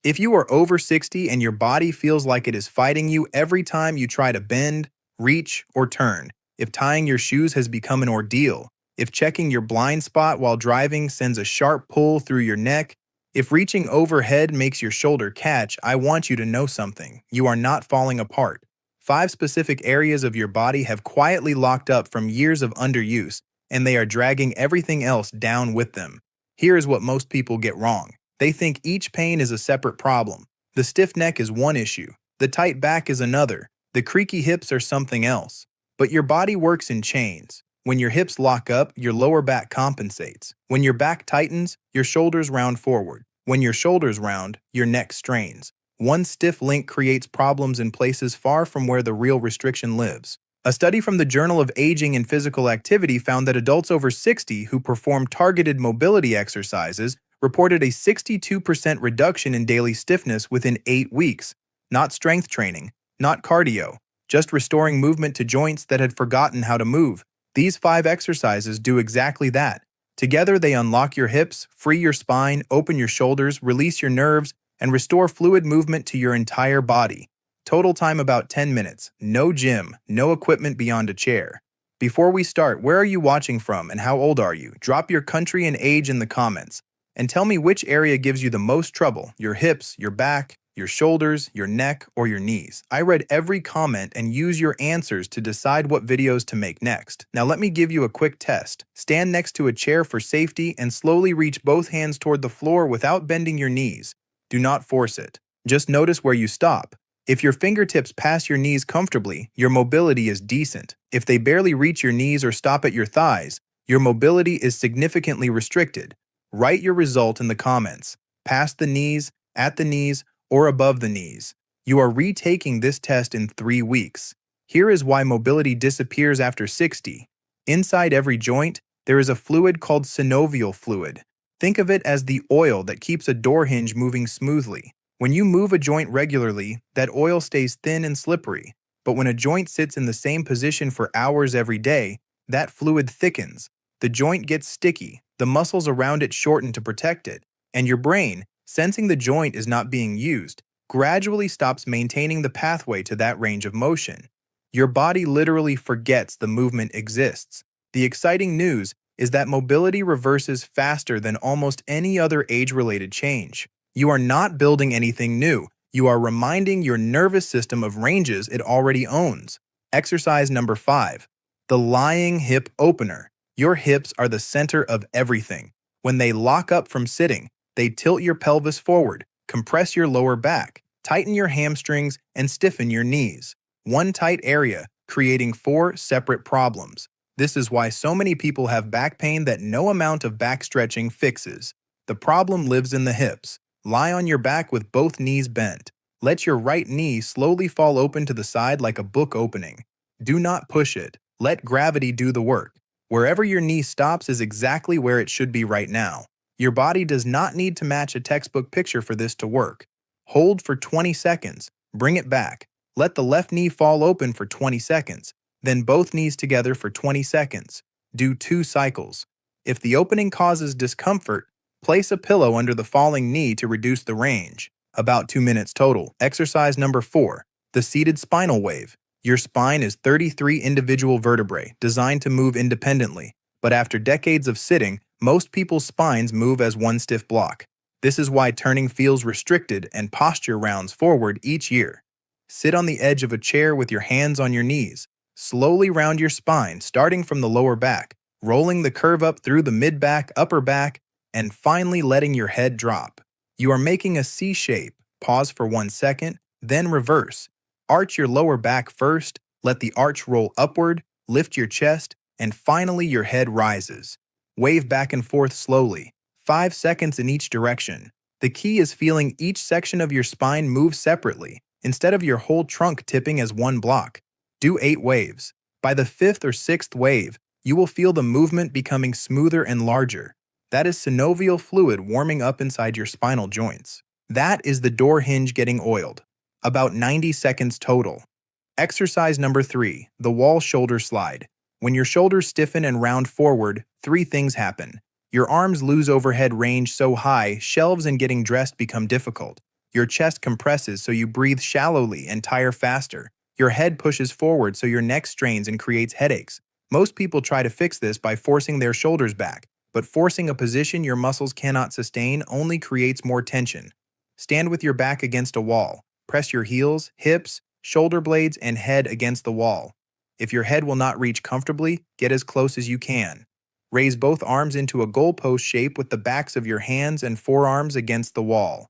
If you are over 60 and your body feels like it is fighting you every time you try to bend, reach, or turn, if tying your shoes has become an ordeal, if checking your blind spot while driving sends a sharp pull through your neck, if reaching overhead makes your shoulder catch, I want you to know something. You are not falling apart. 5 specific areas of your body have quietly locked up from years of underuse, and they are dragging everything else down with them. Here is what most people get wrong. They think each pain is a separate problem. The stiff neck is one issue. The tight back is another. The creaky hips are something else. But your body works in chains. When your hips lock up, your lower back compensates. When your back tightens, your shoulders round forward. When your shoulders round, your neck strains. One stiff link creates problems in places far from where the real restriction lives. A study from the Journal of Aging and Physical Activity found that adults over 60 who performed targeted mobility exercises reported a 62% reduction in daily stiffness within 8 weeks. Not strength training, not cardio, just restoring movement to joints that had forgotten how to move. These 5 exercises do exactly that. Together they unlock your hips, free your spine, open your shoulders, release your nerves, and restore fluid movement to your entire body. Total time about 10 minutes. No gym, no equipment beyond a chair. Before we start, where are you watching from and how old are you? Drop your country and age in the comments. And tell me which area gives you the most trouble, your hips, your back, your shoulders, your neck, or your knees. I read every comment and use your answers to decide what videos to make next. Now let me give you a quick test. Stand next to a chair for safety and slowly reach both hands toward the floor without bending your knees. Do not force it. Just notice where you stop. If your fingertips pass your knees comfortably, your mobility is decent. If they barely reach your knees or stop at your thighs, your mobility is significantly restricted. Write your result in the comments. Past the knees, at the knees, or above the knees. You are retaking this test in 3 weeks. Here is why mobility disappears after 60. Inside every joint, there is a fluid called synovial fluid. Think of it as the oil that keeps a door hinge moving smoothly. When you move a joint regularly, that oil stays thin and slippery. But when a joint sits in the same position for hours every day, that fluid thickens. The joint gets sticky, the muscles around it shorten to protect it, and your brain, sensing the joint is not being used, gradually stops maintaining the pathway to that range of motion. Your body literally forgets the movement exists. The exciting news is that mobility reverses faster than almost any other age-related change. You are not building anything new. You are reminding your nervous system of ranges it already owns. Exercise number 5. The lying hip opener. Your hips are the center of everything. When they lock up from sitting, they tilt your pelvis forward, compress your lower back, tighten your hamstrings, and stiffen your knees. One tight area, creating 4 separate problems. This is why so many people have back pain that no amount of back stretching fixes. The problem lives in the hips. Lie on your back with both knees bent. Let your right knee slowly fall open to the side like a book opening. Do not push it. Let gravity do the work. Wherever your knee stops is exactly where it should be right now. Your body does not need to match a textbook picture for this to work. Hold for 20 seconds. Bring it back. Let the left knee fall open for 20 seconds. Then both knees together for 20 seconds. Do 2 cycles. If the opening causes discomfort, place a pillow under the falling knee to reduce the range. About 2 minutes total. Exercise number 4. The seated spinal wave. Your spine is 33 individual vertebrae designed to move independently, but after decades of sitting, most people's spines move as one stiff block. This is why turning feels restricted and posture rounds forward each year. Sit on the edge of a chair with your hands on your knees. Slowly round your spine, starting from the lower back, rolling the curve up through the mid-back, upper back, and finally letting your head drop. You are making a C shape. Pause for 1 second, then reverse. Arch your lower back first, let the arch roll upward, lift your chest, and finally your head rises. Wave back and forth slowly, 5 seconds in each direction. The key is feeling each section of your spine move separately, instead of your whole trunk tipping as one block. Do 8 waves. By the 5th or 6th wave, you will feel the movement becoming smoother and larger. That is synovial fluid warming up inside your spinal joints. That is the door hinge getting oiled. About 90 seconds total. Exercise number 3, the wall shoulder slide. When your shoulders stiffen and round forward, 3 things happen. Your arms lose overhead range so high, shelves and getting dressed become difficult. Your chest compresses so you breathe shallowly and tire faster. Your head pushes forward so your neck strains and creates headaches. Most people try to fix this by forcing their shoulders back, but forcing a position your muscles cannot sustain only creates more tension. Stand with your back against a wall. Press your heels, hips, shoulder blades, and head against the wall. If your head will not reach comfortably, get as close as you can. Raise both arms into a goalpost shape with the backs of your hands and forearms against the wall.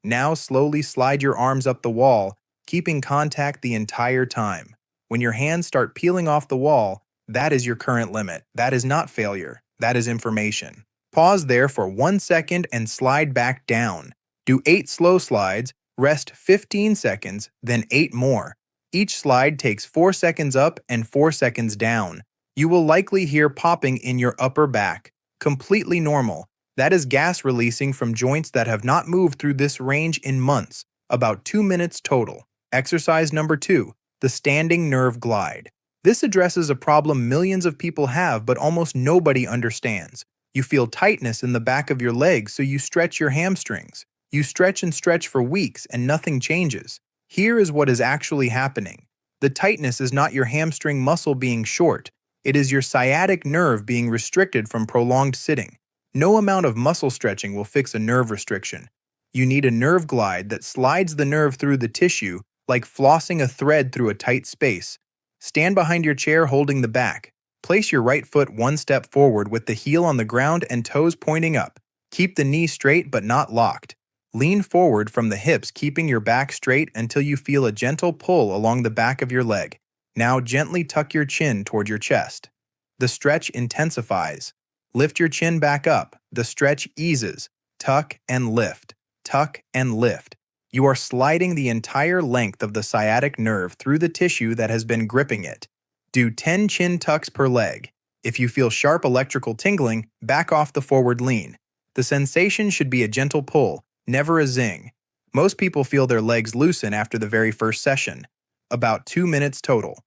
Now slowly slide your arms up the wall, keeping contact the entire time. When your hands start peeling off the wall, that is your current limit. That is not failure. That is information. Pause there for 1 second and slide back down. Do 8 slow slides, rest 15 seconds, then 8 more. Each slide takes 4 seconds up and 4 seconds down. You will likely hear popping in your upper back. Completely normal. That is gas releasing from joints that have not moved through this range in months, about 2 minutes total. Exercise number 2, the standing nerve glide. This addresses a problem millions of people have but almost nobody understands. You feel tightness in the back of your legs, so you stretch your hamstrings. You stretch and stretch for weeks and nothing changes. Here is what is actually happening. The tightness is not your hamstring muscle being short. It is your sciatic nerve being restricted from prolonged sitting. No amount of muscle stretching will fix a nerve restriction. You need a nerve glide that slides the nerve through the tissue like flossing a thread through a tight space. Stand behind your chair holding the back. Place your right foot 1 step forward with the heel on the ground and toes pointing up. Keep the knee straight but not locked. Lean forward from the hips, keeping your back straight until you feel a gentle pull along the back of your leg. Now gently tuck your chin toward your chest. The stretch intensifies. Lift your chin back up. The stretch eases. Tuck and lift. Tuck and lift. You are sliding the entire length of the sciatic nerve through the tissue that has been gripping it. Do 10 chin tucks per leg. If you feel sharp electrical tingling, back off the forward lean. The sensation should be a gentle pull, never a zing. Most people feel their legs loosen after the very first session. About 2 minutes total.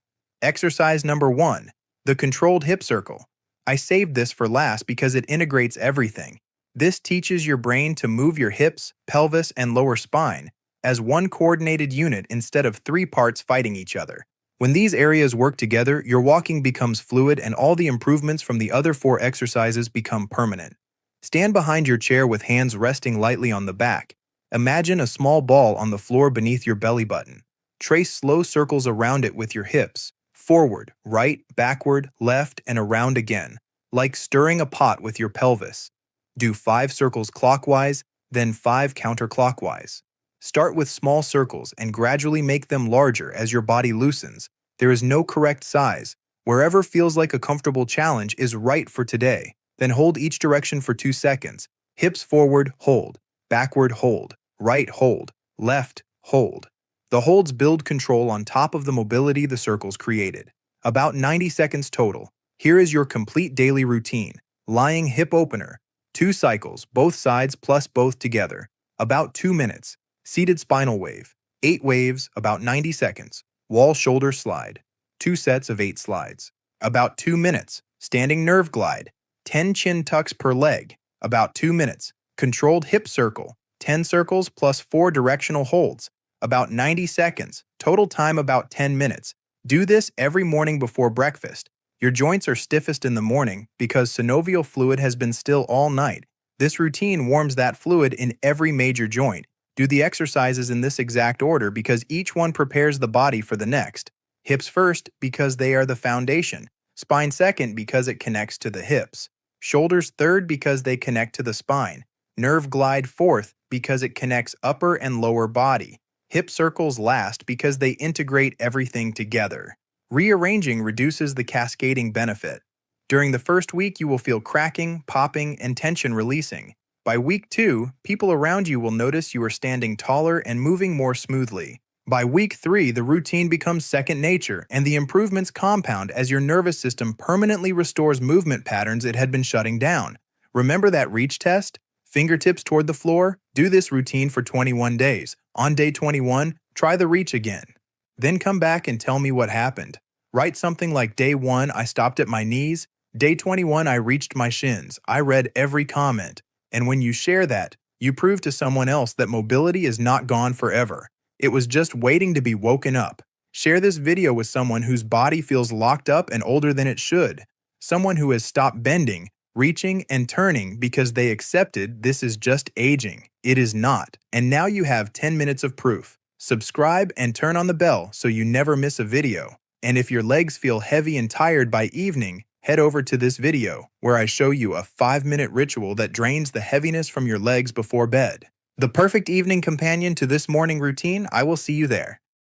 Exercise number 1, the controlled hip circle. I saved this for last because it integrates everything. This teaches your brain to move your hips, pelvis, and lower spine as one coordinated unit instead of 3 parts fighting each other. When these areas work together, your walking becomes fluid and all the improvements from the other 4 exercises become permanent. Stand behind your chair with hands resting lightly on the back. Imagine a small ball on the floor beneath your belly button. Trace slow circles around it with your hips. Forward, right, backward, left, and around again, like stirring a pot with your pelvis. Do 5 circles clockwise, then 5 counterclockwise. Start with small circles and gradually make them larger as your body loosens. There is no correct size. Wherever feels like a comfortable challenge is right for today. Then hold each direction for 2 seconds. Hips forward, hold. Backward, hold. Right, hold. Left, hold. The holds build control on top of the mobility the circles created. About 90 seconds total. Here is your complete daily routine. Lying hip opener. 2 cycles, both sides plus both together. About 2 minutes. Seated spinal wave. 8 waves, about 90 seconds. Wall shoulder slide. 2 sets of 8 slides. About 2 minutes. Standing nerve glide. 10 chin tucks per leg. About 2 minutes. Controlled hip circle. 10 circles plus 4 directional holds. About 90 seconds. Total time about 10 minutes. Do this every morning before breakfast. Your joints are stiffest in the morning because synovial fluid has been still all night. This routine warms that fluid in every major joint. Do the exercises in this exact order because each one prepares the body for the next. Hips first because they are the foundation. Spine second because it connects to the hips. Shoulders third because they connect to the spine. Nerve glide fourth because it connects upper and lower body. Hip circles last because they integrate everything together. Rearranging reduces the cascading benefit. During the first week, you will feel cracking, popping, and tension releasing. By week 2, people around you will notice you are standing taller and moving more smoothly. By week 3, the routine becomes second nature, and the improvements compound as your nervous system permanently restores movement patterns it had been shutting down. Remember that reach test? Fingertips toward the floor? Do this routine for 21 days. On day 21, try the reach again. Then come back and tell me what happened. Write something like day 1, I stopped at my knees. Day 21, I reached my shins. I read every comment. And when you share that, You proved to someone else that mobility is not gone forever. It was just waiting to be woken up. Share this video with someone whose body feels locked up and older than it should. Someone who has stopped bending, reaching, and turning because they accepted this is just aging. It is not. And now you have 10 minutes of proof. Subscribe and turn on the bell so you never miss a video. And if your legs feel heavy and tired by evening, head over to this video, where I show you a 5-minute ritual that drains the heaviness from your legs before bed. The perfect evening companion to this morning routine. I will see you there.